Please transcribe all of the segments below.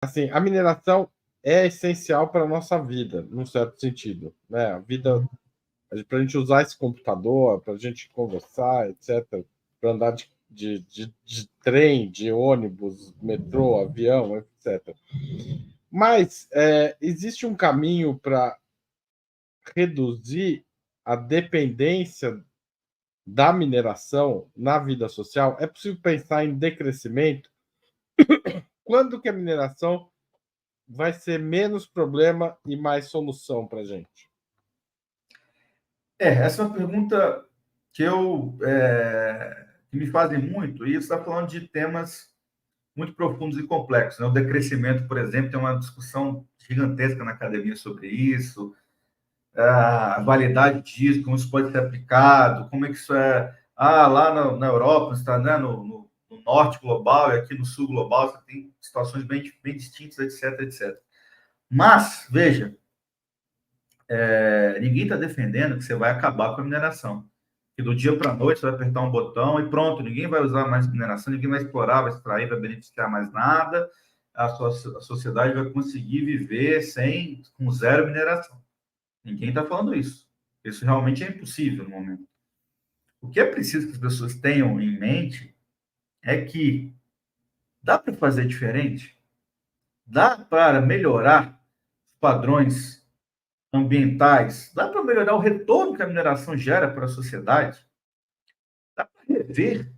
assim, a mineração é essencial para a nossa vida, num certo sentido, né? A vida, para a gente usar esse computador, para a gente conversar, etc., para andar de trem, de ônibus, metrô, avião, etc. Mas existe um caminho para reduzir a dependência da mineração na vida social? É possível pensar em decrescimento? Quando que a mineração vai ser menos problema e mais solução para a gente? Essa é uma pergunta que me fazem muito, e você está falando de temas muito profundos e complexos. Né? O decrescimento, por exemplo, tem uma discussão gigantesca na academia sobre isso, a validade disso, como isso pode ser aplicado, como é que isso é. Lá na Europa, está, né, no norte global e aqui no sul global, você tem situações bem distintas, etc, etc. Mas, veja, ninguém está defendendo que você vai acabar com a mineração. Que do dia para a noite você vai apertar um botão e pronto, ninguém vai usar mais mineração, ninguém vai explorar, vai extrair, vai beneficiar mais nada, a sociedade vai conseguir viver com zero mineração. Ninguém está falando isso. Isso realmente é impossível no momento. O que é preciso que as pessoas tenham em mente é que dá para fazer diferente, dá para melhorar os padrões ambientais, dá para melhorar o retorno que a mineração gera para a sociedade, dá para rever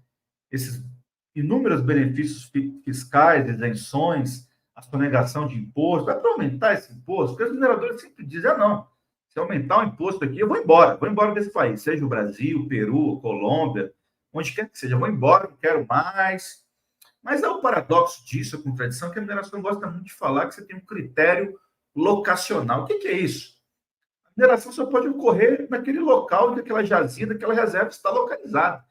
esses inúmeros benefícios fiscais, isenções, a sonegação de imposto, dá para aumentar esse imposto, porque os mineradores sempre dizem, não, se aumentar o imposto aqui, eu vou embora desse país, seja o Brasil, Peru, Colômbia, onde quer que seja, vou embora, não quero mais. Mas há o paradoxo disso, a contradição, que a mineração gosta muito de falar que você tem um critério locacional. O que é isso? A mineração só pode ocorrer naquele local onde aquela jazida, aquela reserva está localizada.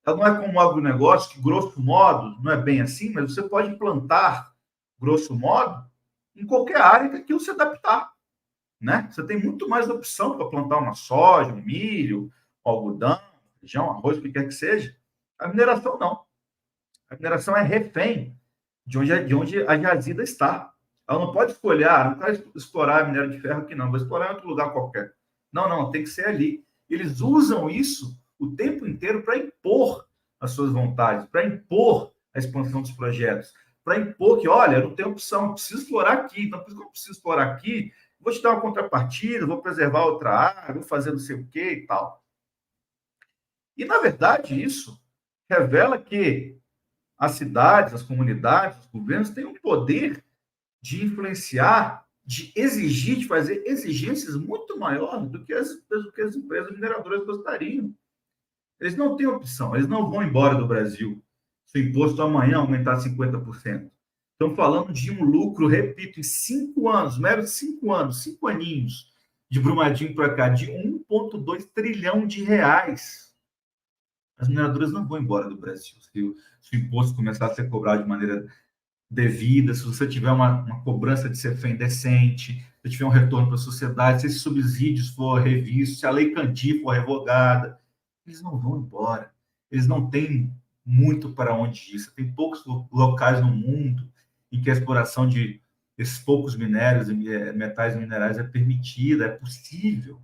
Ela não é como um agronegócio, que, grosso modo, não é bem assim, mas você pode plantar, grosso modo, em qualquer área que aquilo se adaptar. Né? Você tem muito mais opção para plantar uma soja, um milho, um algodão, feijão, arroz, o que quer que seja. A mineração não. A mineração é refém de onde a jazida está. Ela não pode escolher, não quero explorar minério de ferro aqui, não, vou explorar em outro lugar qualquer. Não, tem que ser ali. Eles usam isso o tempo inteiro para impor as suas vontades, para impor a expansão dos projetos, para impor que, olha, eu não tenho opção, preciso explorar aqui. Então, por isso que eu preciso explorar aqui, vou te dar uma contrapartida, vou preservar outra área, vou fazer não sei o quê e tal. E, na verdade, isso revela que as cidades, as comunidades, os governos têm um poder de influenciar, de exigir, de fazer exigências muito maiores do que as empresas mineradoras gostariam. Eles não têm opção, eles não vão embora do Brasil se o imposto amanhã aumentar 50%. Estão falando de um lucro, repito, em 5 anos, meros 5 anos, 5 aninhos, de Brumadinho para cá, de 1,2 trilhão de reais. As mineradoras não vão embora do Brasil. Se o imposto começar a ser cobrado de maneira devida, se você tiver uma cobrança de CEFEM decente, se tiver um retorno para a sociedade, se esses subsídios for revistos, se a Lei Candir for revogada, eles não vão embora. Eles não têm muito para onde ir. Você tem poucos locais no mundo em que a exploração de esses poucos minérios e metais minerais é permitida, é possível.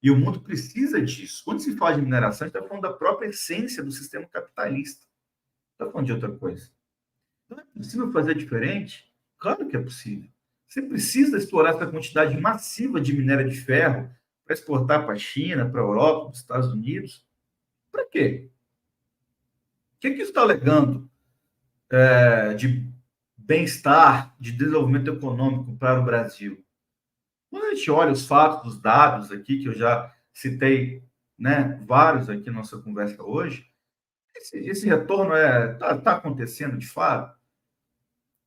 E o mundo precisa disso. Quando se fala de mineração, a gente está falando da própria essência do sistema capitalista. Não está falando de outra coisa. Não é possível fazer diferente? Claro que é possível. Você precisa explorar essa quantidade massiva de minério de ferro para exportar para a China, para a Europa, para os Estados Unidos. Para quê? O que isso está alegando de bem-estar, de desenvolvimento econômico para o Brasil? Quando a gente olha os fatos, os dados aqui, que eu já citei, né, vários aqui na nossa conversa hoje, esse retorno está acontecendo de fato?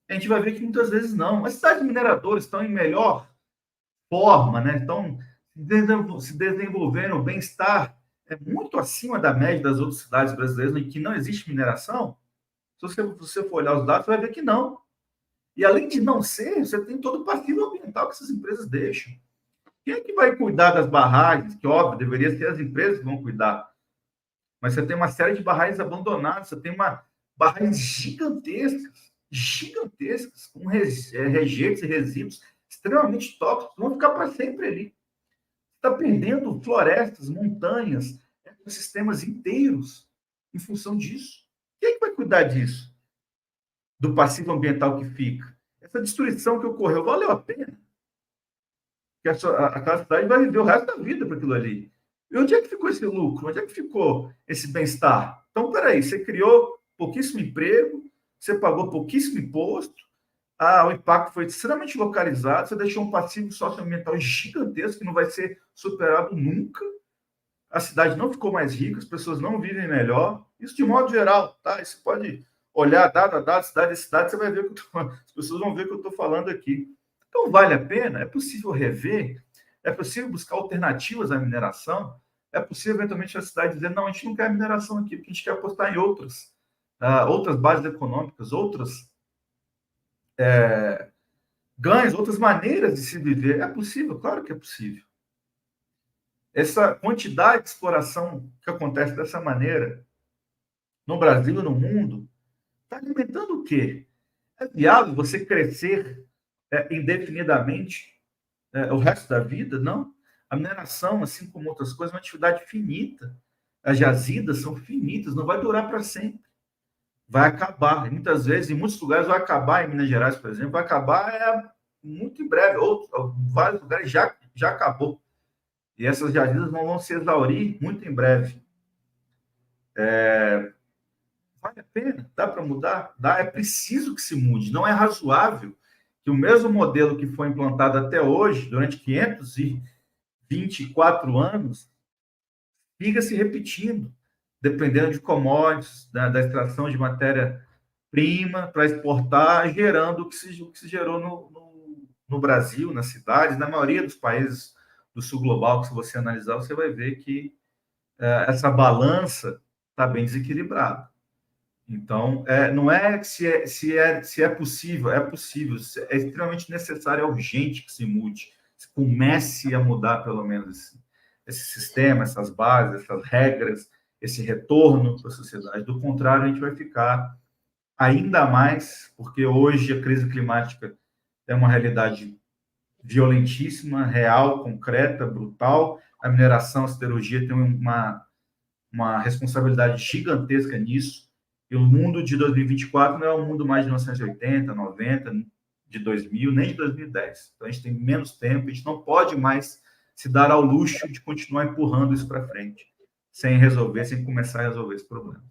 A gente vai ver que muitas vezes não. As cidades mineradoras estão em melhor forma, né? Estão se desenvolvendo, o bem-estar é muito acima da média das outras cidades brasileiras em que não existe mineração. Se você for olhar os dados, você vai ver que não. E além de não ser, você tem todo o passivo ambiental que essas empresas deixam. Quem é que vai cuidar das barragens? Que, óbvio, deveria ser as empresas que vão cuidar. Mas você tem uma série de barragens abandonadas, você tem barragens gigantescas gigantescas, com rejeitos e resíduos extremamente tóxicos, vão ficar para sempre ali. Está perdendo florestas, montanhas, ecossistemas inteiros em função disso. Quem é que vai cuidar disso? Do passivo ambiental que fica? Essa destruição que ocorreu, valeu a pena? Que aquela cidade vai viver o resto da vida para aquilo ali. E onde é que ficou esse lucro? Onde é que ficou esse bem-estar? Então, peraí, você criou pouquíssimo emprego, você pagou pouquíssimo imposto, o impacto foi extremamente localizado, você deixou um passivo socioambiental gigantesco que não vai ser superado nunca. A cidade não ficou mais rica, as pessoas não vivem melhor. Isso de modo geral, tá? Você pode olhar dado a dado, cidade a cidade, você vai ver as pessoas vão ver o que eu estou falando aqui. Então, vale a pena? É possível rever? É possível buscar alternativas à mineração? É possível, eventualmente, a cidade dizer, não, a gente não quer mineração aqui, porque a gente quer apostar em outras bases econômicas, outros ganhos, outras maneiras de se viver. É possível? Claro que é possível. Essa quantidade de exploração que acontece dessa maneira no Brasil e no mundo está alimentando o quê? É viável você crescer indefinidamente o resto da vida? Não. A mineração, assim como outras coisas, é uma atividade finita. As jazidas são finitas, não vai durar para sempre. Vai acabar. E muitas vezes, em muitos lugares, vai acabar, em Minas Gerais, por exemplo, vai acabar muito em breve. Vários lugares já acabou. E essas jazidas vão se exaurir muito em breve. Vale a pena? Dá para mudar? Dá. É preciso que se mude. Não é razoável que o mesmo modelo que foi implantado até hoje, durante 524 anos, fica se repetindo, dependendo de commodities, da extração de matéria-prima para exportar, gerando o que se gerou no Brasil, nas cidades, na maioria dos países do sul global, que se você analisar, você vai ver que essa balança está bem desequilibrada. Então, não é se é possível, é possível, é extremamente necessário, é urgente que se mude, se comece a mudar pelo menos esse sistema, essas bases, essas regras, esse retorno para a sociedade. Do contrário, a gente vai ficar ainda mais, porque hoje a crise climática é uma realidade violentíssima, real, concreta, brutal. A mineração, a siderurgia tem uma responsabilidade gigantesca nisso. E o mundo de 2024 não é um mundo mais de 1980, 90, de 2000, nem de 2010. Então, a gente tem menos tempo, a gente não pode mais se dar ao luxo de continuar empurrando isso para frente, sem começar a resolver esse problema.